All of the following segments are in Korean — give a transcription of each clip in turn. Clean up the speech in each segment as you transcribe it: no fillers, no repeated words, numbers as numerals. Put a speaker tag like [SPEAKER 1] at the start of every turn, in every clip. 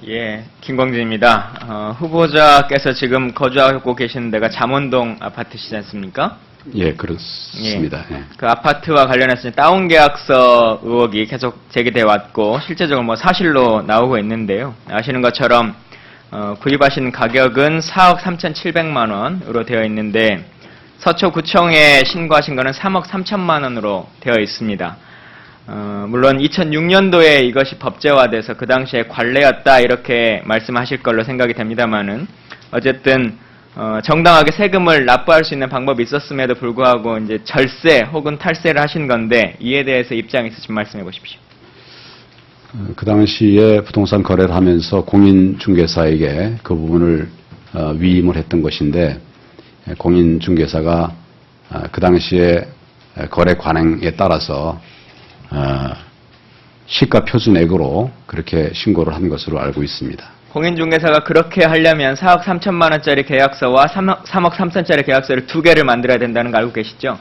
[SPEAKER 1] 예, 김광진입니다. 후보자께서 지금 거주하고 계시는 데가 잠원동 아파트시지 않습니까?
[SPEAKER 2] 예, 그렇습니다.
[SPEAKER 1] 예. 그 아파트와 관련해서 다운 계약서 의혹이 계속 제기돼 왔고 실제적으로 뭐 사실로 나오고 있는데요. 아시는 것처럼 구입하신 가격은 4억 3,700만 원으로 되어 있는데 서초구청에 신고하신 거는 3억 3천만 원으로 되어 있습니다. 물론 2006년도에 이것이 법제화돼서 그 당시에 관례였다 이렇게 말씀하실 걸로 생각이 됩니다만은 어쨌든 정당하게 세금을 납부할 수 있는 방법이 있었음에도 불구하고 이제 절세 혹은 탈세를 하신 건데 이에 대해서 입장이 있으시면 말씀해 보십시오.
[SPEAKER 2] 그 당시에 부동산 거래를 하면서 공인중개사에게 그 부분을 위임을 했던 것인데 공인중개사가 그 당시에 거래 관행에 따라서 시가 표준액으로 그렇게 신고를 한 것으로 알고 있습니다.
[SPEAKER 1] 공인중개사가 그렇게 하려면 4억 3천만 원짜리 계약서와 3억 3천짜리 계약서를 두 개를 만들어야 된다는 거 알고 계시죠?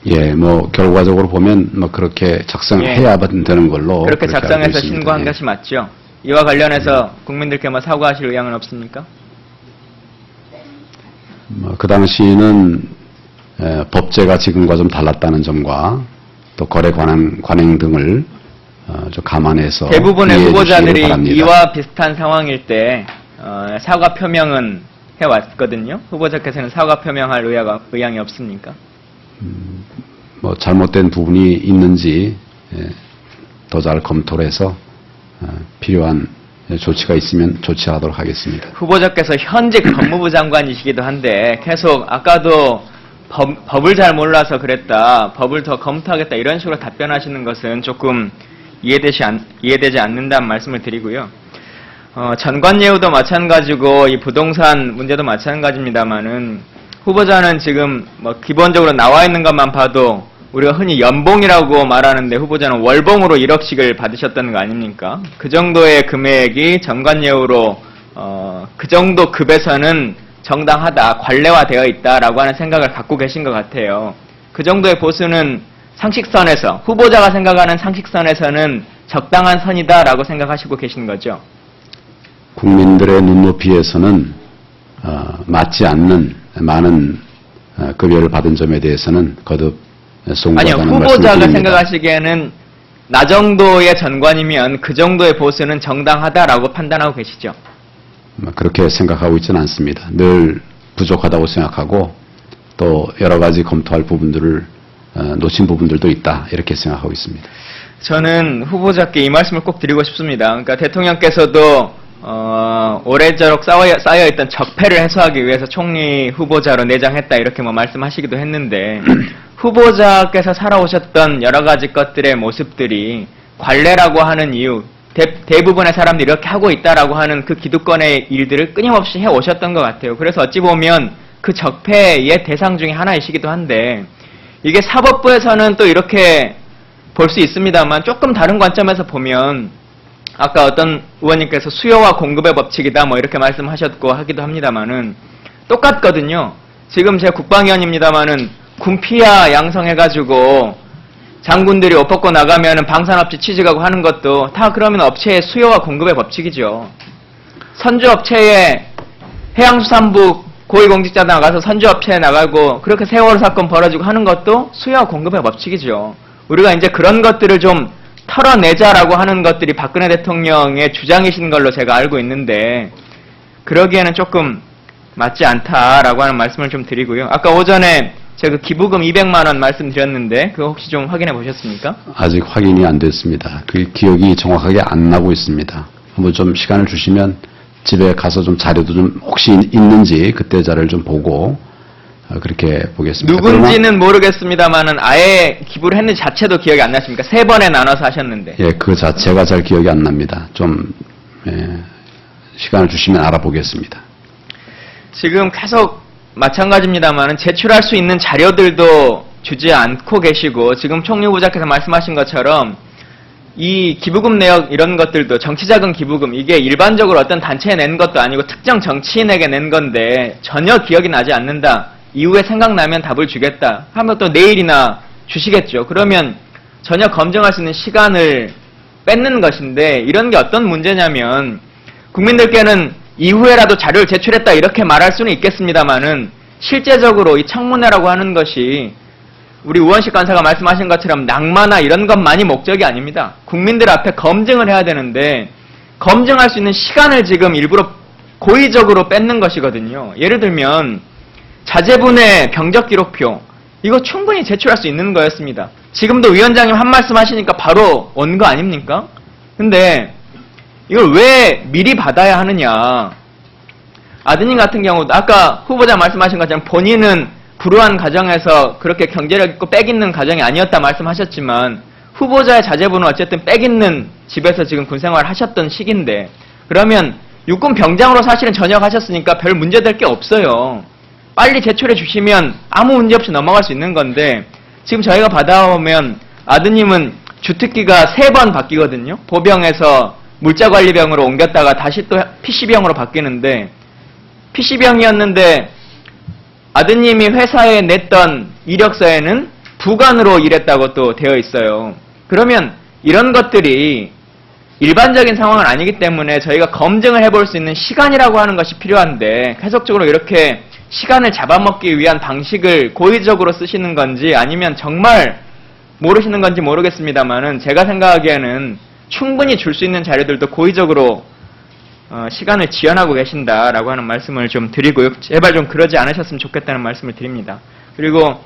[SPEAKER 2] 예, 뭐 결과적으로 보면 뭐 그렇게 작성해야 되는 걸로
[SPEAKER 1] 그렇게 작성해서 신고한
[SPEAKER 2] 예.
[SPEAKER 1] 것이 맞죠? 이와 관련해서 국민들께 뭐 사과하실 의향은 없습니까?
[SPEAKER 2] 그 당시는 법제가 지금과 좀 달랐다는 점과 또 거래 관행 등을 좀 감안해서
[SPEAKER 1] 대부분의 후보자들이 이와 비슷한 상황일 때 사과 표명은 해왔거든요. 후보자께서는 사과 표명할 의향이 없습니까?
[SPEAKER 2] 뭐 잘못된 부분이 있는지 더 잘 검토를 해서 필요한 조치가 있으면 조치하도록 하겠습니다.
[SPEAKER 1] 후보자께서 현직 법무부 장관이시기도 한데 계속 아까도 법을 잘 몰라서 그랬다, 법을 더 검토하겠다 이런 식으로 답변하시는 것은 조금 이해되지 않는다는 말씀을 드리고요. 전관예우도 마찬가지고 이 부동산 문제도 마찬가지입니다만은 후보자는 지금 뭐 기본적으로 나와 있는 것만 봐도 우리가 흔히 연봉이라고 말하는데 후보자는 월봉으로 1억씩을 받으셨다는 거 아닙니까? 그 정도의 금액이 전관예우로 그 정도 급에서는 정당하다, 관례화되어 있다라고 하는 생각을 갖고 계신 것 같아요. 그 정도의 보수는 상식선에서, 후보자가 생각하는 상식선에서는 적당한 선이다라고 생각하시고 계신 거죠?
[SPEAKER 2] 국민들의 눈높이에서는 맞지 않는 많은 급여를 받은 점에 대해서는 거듭 송구하다는
[SPEAKER 1] 아니요, 후보자가 생각하시기에는 나 정도의 전관이면 그 정도의 보수는 정당하다라고 판단하고 계시죠?
[SPEAKER 2] 그렇게 생각하고 있지는 않습니다. 늘 부족하다고 생각하고 또 여러 가지 검토할 부분들을 놓친 부분들도 있다 이렇게 생각하고 있습니다.
[SPEAKER 1] 저는 후보자께 이 말씀을 꼭 드리고 싶습니다. 그러니까 대통령께서도 오래도록 쌓여있던 적폐를 해소하기 위해서 총리 후보자로 내장했다 이렇게 뭐 말씀하시기도 했는데 후보자께서 살아오셨던 여러 가지 것들의 모습들이 관례라고 하는 이유, 대부분의 사람들이 이렇게 하고 있다라고 하는 그 기득권의 일들을 끊임없이 해오셨던 것 같아요. 그래서 어찌 보면 그 적폐의 대상 중에 하나이시기도 한데 이게 사법부에서는 또 이렇게 볼 수 있습니다만 조금 다른 관점에서 보면 아까 어떤 의원님께서 수요와 공급의 법칙이다 뭐 이렇게 말씀하셨고 하기도 합니다만은 똑같거든요. 지금 제가 국방위원입니다만은 군피아 양성해가지고 장군들이 옷 벗고 나가면은 방산업체 취직하고 하는 것도 다 그러면 업체의 수요와 공급의 법칙이죠. 선주업체에 해양수산부 고위공직자 나가서 선주업체에 나가고 그렇게 세월호 사건 벌어지고 하는 것도 수요와 공급의 법칙이죠. 우리가 이제 그런 것들을 좀 털어내자라고 하는 것들이 박근혜 대통령의 주장이신 걸로 제가 알고 있는데 그러기에는 조금 맞지 않다라고 하는 말씀을 좀 드리고요. 아까 오전에 제가 기부금 200만 원 말씀드렸는데 그거 혹시 좀 확인해 보셨습니까?
[SPEAKER 2] 아직 확인이 안 됐습니다. 그 기억이 정확하게 안 나고 있습니다. 한번 좀 시간을 주시면 집에 가서 좀 자료도 좀 혹시 있는지 그때 자료를 좀 보고 그렇게 보겠습니다.
[SPEAKER 1] 누군지는 모르겠습니다만은 아예 기부를 했는지 자체도 기억이 안 나십니까? 3번에 나눠서 하셨는데.
[SPEAKER 2] 예, 그 자체가 잘 기억이 안 납니다. 좀 시간을 주시면 알아보겠습니다.
[SPEAKER 1] 지금 계속 마찬가지입니다만은 제출할 수 있는 자료들도 주지 않고 계시고 지금 총리 후보자께서 말씀하신 것처럼 이 기부금 내역 이런 것들도 정치자금 기부금 이게 일반적으로 어떤 단체에 낸 것도 아니고 특정 정치인에게 낸 건데 전혀 기억이 나지 않는다. 이후에 생각나면 답을 주겠다 하면 또 내일이나 주시겠죠. 그러면 전혀 검증할 수 있는 시간을 뺏는 것인데 이런 게 어떤 문제냐면 국민들께는 이후에라도 자료를 제출했다 이렇게 말할 수는 있겠습니다만은 실제적으로 이 청문회라고 하는 것이 우리 우원식 간사가 말씀하신 것처럼 낙마나 이런 것만이 목적이 아닙니다. 국민들 앞에 검증을 해야 되는데 검증할 수 있는 시간을 지금 일부러 고의적으로 뺏는 것이거든요. 예를 들면 자제분의 병적기록표 이거 충분히 제출할 수 있는 거였습니다. 지금도 위원장님 한 말씀 하시니까 바로 온 거 아닙니까? 근데 이걸 왜 미리 받아야 하느냐. 아드님 같은 경우도 아까 후보자 말씀하신 것처럼 본인은 불우한 가정에서 그렇게 경제력 있고 빽 있는 가정이 아니었다 말씀하셨지만 후보자의 자제분은 어쨌든 빽 있는 집에서 지금 군생활을 하셨던 시기인데 그러면 육군 병장으로 사실은 전역하셨으니까 별 문제될 게 없어요. 빨리 제출해 주시면 아무 문제 없이 넘어갈 수 있는 건데 지금 저희가 받아오면 아드님은 주특기가 3번 바뀌거든요. 보병에서 물자관리병으로 옮겼다가 다시 또 PC병으로 바뀌는데 PC병이었는데 아드님이 회사에 냈던 이력서에는 부관으로 일했다고 또 되어 있어요. 그러면 이런 것들이 일반적인 상황은 아니기 때문에 저희가 검증을 해볼 수 있는 시간이라고 하는 것이 필요한데 계속적으로 이렇게 시간을 잡아먹기 위한 방식을 고의적으로 쓰시는 건지 아니면 정말 모르시는 건지 모르겠습니다만은 제가 생각하기에는 충분히 줄 수 있는 자료들도 고의적으로 시간을 지연하고 계신다라고 하는 말씀을 좀 드리고요. 제발 좀 그러지 않으셨으면 좋겠다는 말씀을 드립니다. 그리고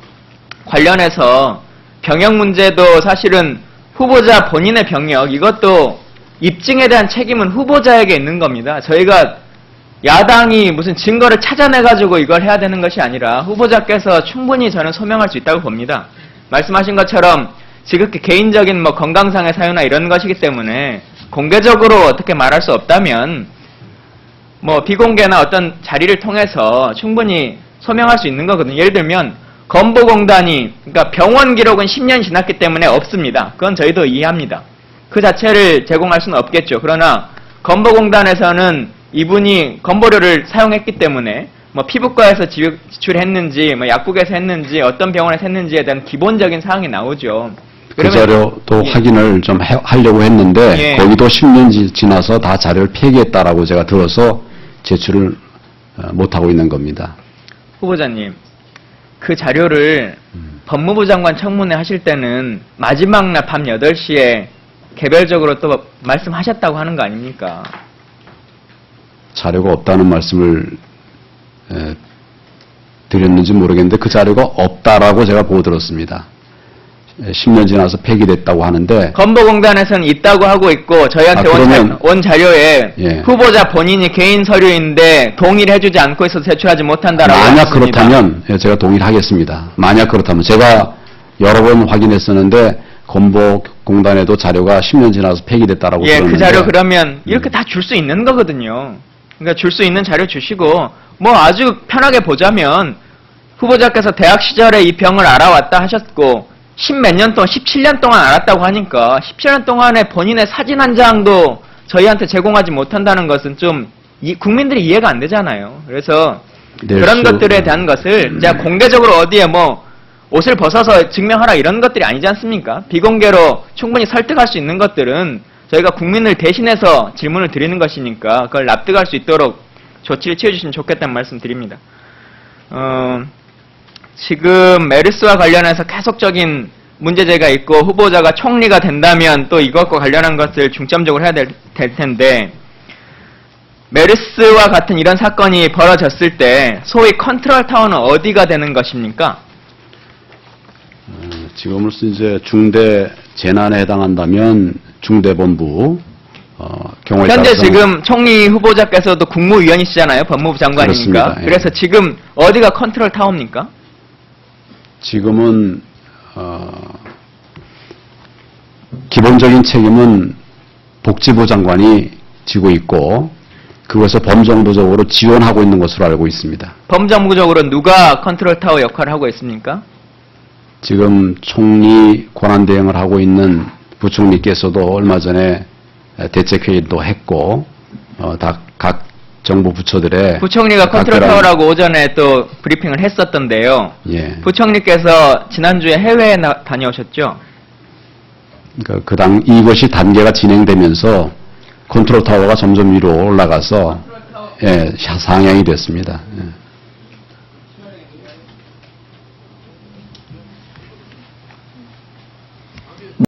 [SPEAKER 1] 관련해서 병역 문제도 사실은 후보자 본인의 병역 이것도 입증에 대한 책임은 후보자에게 있는 겁니다. 저희가 야당이 무슨 증거를 찾아내가지고 이걸 해야 되는 것이 아니라 후보자께서 충분히 저는 소명할 수 있다고 봅니다. 말씀하신 것처럼 지극히 개인적인 뭐 건강상의 사유나 이런 것이기 때문에 공개적으로 어떻게 말할 수 없다면 뭐 비공개나 어떤 자리를 통해서 충분히 소명할 수 있는 거거든요. 예를 들면 건보공단이 그러니까 병원 기록은 10년 지났기 때문에 없습니다. 그건 저희도 이해합니다. 그 자체를 제공할 수는 없겠죠. 그러나 건보공단에서는 이분이 건보료를 사용했기 때문에 뭐 피부과에서 지출했는지 뭐 약국에서 했는지 어떤 병원에서 했는지에 대한 기본적인 사항이 나오죠.
[SPEAKER 2] 그 자료도 확인을 좀 하려고 했는데 거기도 10년 지나서 다 자료를 폐기했다라고 제가 들어서 제출을 못하고 있는 겁니다.
[SPEAKER 1] 후보자님, 그 자료를 법무부 장관 청문회 하실 때는 마지막 날 밤 8시에 개별적으로 또 말씀하셨다고 하는 거 아닙니까?
[SPEAKER 2] 자료가 없다는 말씀을 드렸는지 모르겠는데 그 자료가 없다라고 제가 보고 들었습니다. 10년 지나서 폐기됐다고 하는데
[SPEAKER 1] 건보공단에서는 있다고 하고 있고 저희한테 온 자료에 후보자 본인이 개인 서류인데 동의를 해주지 않고 있어서 제출하지 못한다라고
[SPEAKER 2] 만약
[SPEAKER 1] 했습니다.
[SPEAKER 2] 그렇다면 제가 동의를 하겠습니다. 만약 그렇다면 제가 여러 번 확인했었는데 건보공단에도 자료가 10년 지나서 폐기됐다라고 들었는데
[SPEAKER 1] 그 자료 그러면 이렇게 다 줄 수 있는 거거든요. 그러니까 줄 수 있는 자료 주시고 뭐 아주 편하게 보자면 후보자께서 대학 시절에 이 병을 알아왔다 하셨고 10몇 년 동안 17년 동안 알았다고 하니까 17년 동안에 본인의 사진 한 장도 저희한테 제공하지 못한다는 것은 좀 국민들이 이해가 안 되잖아요. 그래서 그런 것들에 대한 것을 제가 공개적으로 어디에 뭐 옷을 벗어서 증명하라 이런 것들이 아니지 않습니까? 비공개로 충분히 설득할 수 있는 것들은 저희가 국민을 대신해서 질문을 드리는 것이니까 그걸 납득할 수 있도록 조치를 취해주시면 좋겠다는 말씀 드립니다. 지금 메르스와 관련해서 계속적인 문제제가 있고 후보자가 총리가 된다면 또 이것과 관련한 것을 중점적으로 해야 될 텐데 메르스와 같은 이런 사건이 벌어졌을 때 소위 컨트롤 타워는 어디가 되는 것입니까?
[SPEAKER 2] 지금으로서 이제 중대 재난에 해당한다면 중대본부 경우에
[SPEAKER 1] 현재 지금 총리 후보자께서도 국무위원이시잖아요. 법무부 장관이니까.
[SPEAKER 2] 그렇습니다.
[SPEAKER 1] 그래서 지금 어디가 컨트롤 타워입니까?
[SPEAKER 2] 지금은 기본적인 책임은 복지부 장관이 지고 있고 그것을 범정부적으로 지원하고 있는 것으로 알고 있습니다.
[SPEAKER 1] 범정부적으로 누가 컨트롤 타워 역할을 하고 있습니까?
[SPEAKER 2] 지금 총리 권한대행을 하고 있는 부총리께서도 얼마 전에 대책회의도 했고 각 정부 부처들의
[SPEAKER 1] 부총리가 컨트롤 타워라고 오전에 또 브리핑을 했었던데요. 부총리께서 지난주에 해외에 다녀오셨죠?
[SPEAKER 2] 그러니까 이것이 단계가 진행되면서 컨트롤 타워가 점점 위로 올라가서 예, 상향이 됐습니다. 예.